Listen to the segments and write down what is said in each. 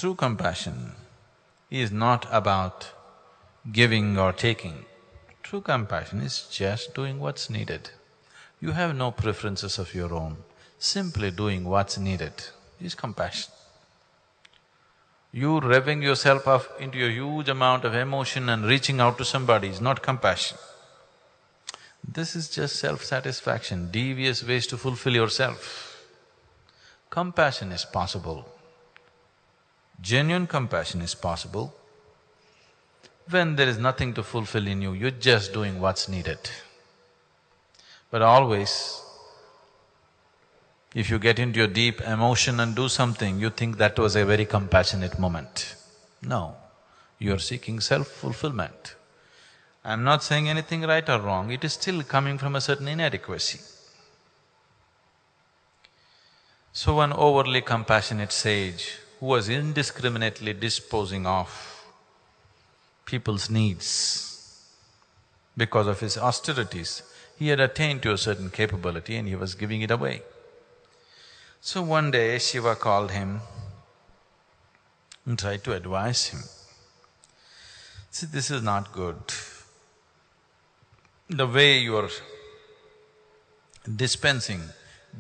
True compassion is not about giving or taking. True compassion is just doing what's needed. You have no preferences of your own, simply doing what's needed is compassion. You revving yourself up into a huge amount of emotion and reaching out to somebody is not compassion. This is just self-satisfaction, devious ways to fulfill yourself. Compassion is possible. Genuine compassion is possible when there is nothing to fulfill in you, you're just doing what's needed. But always, if you get into a deep emotion and do something, you think that was a very compassionate moment. No, you're seeking self-fulfillment. I'm not saying anything right or wrong, it is still coming from a certain inadequacy. So one overly compassionate sage who was indiscriminately disposing of people's needs because of his austerities, he had attained to a certain capability and he was giving it away. So one day Shiva called him and tried to advise him. See, this is not good. The way you are dispensing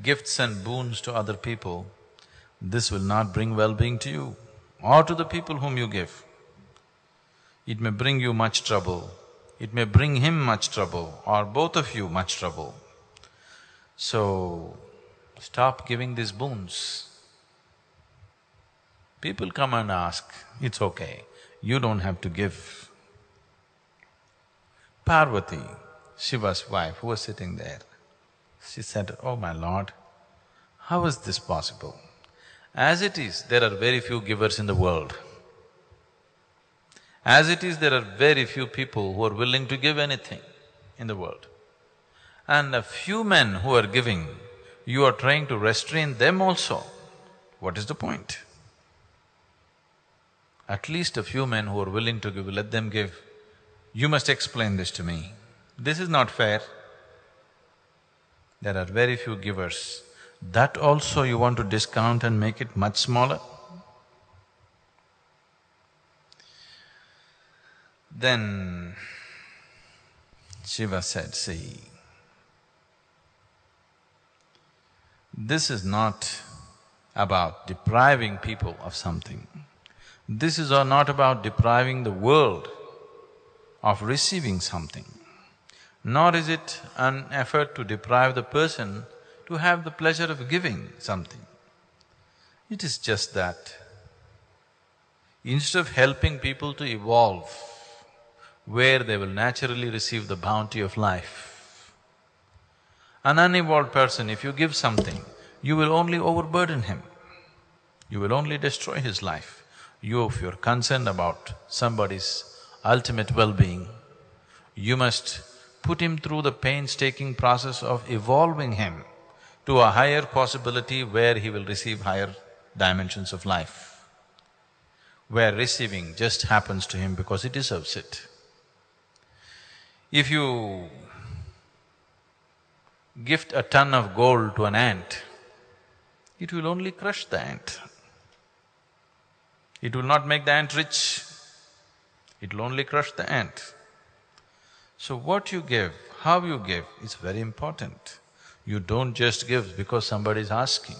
gifts and boons to other people, this will not bring well-being to you or to the people whom you give. It may bring you much trouble, it may bring him much trouble or both of you much trouble. So, stop giving these boons. People come and ask, it's okay, you don't have to give. Parvati, Shiva's wife, who was sitting there, she said, "Oh my lord, how is this possible? As it is, there are very few givers in the world. As it is, there are very few people who are willing to give anything in the world. And a few men who are giving, you are trying to restrain them also. What is the point? At least a few men who are willing to give, let them give. You must explain this to me. This is not fair. There are very few givers. That also you want to discount and make it much smaller?" Then Shiva said, "See, this is not about depriving people of something. This is not about depriving the world of receiving something, nor is it an effort to deprive the person to have the pleasure of giving something. It is just that instead of helping people to evolve where they will naturally receive the bounty of life, an unevolved person, if you give something, you will only overburden him, you will only destroy his life. If you're concerned about somebody's ultimate well-being, you must put him through the painstaking process of evolving him to a higher possibility where he will receive higher dimensions of life, where receiving just happens to him because he deserves it. If you gift a ton of gold to an ant, it will only crush the ant. It will not make the ant rich, it will only crush the ant. So what you give, how you give is very important. You don't just give because somebody is asking.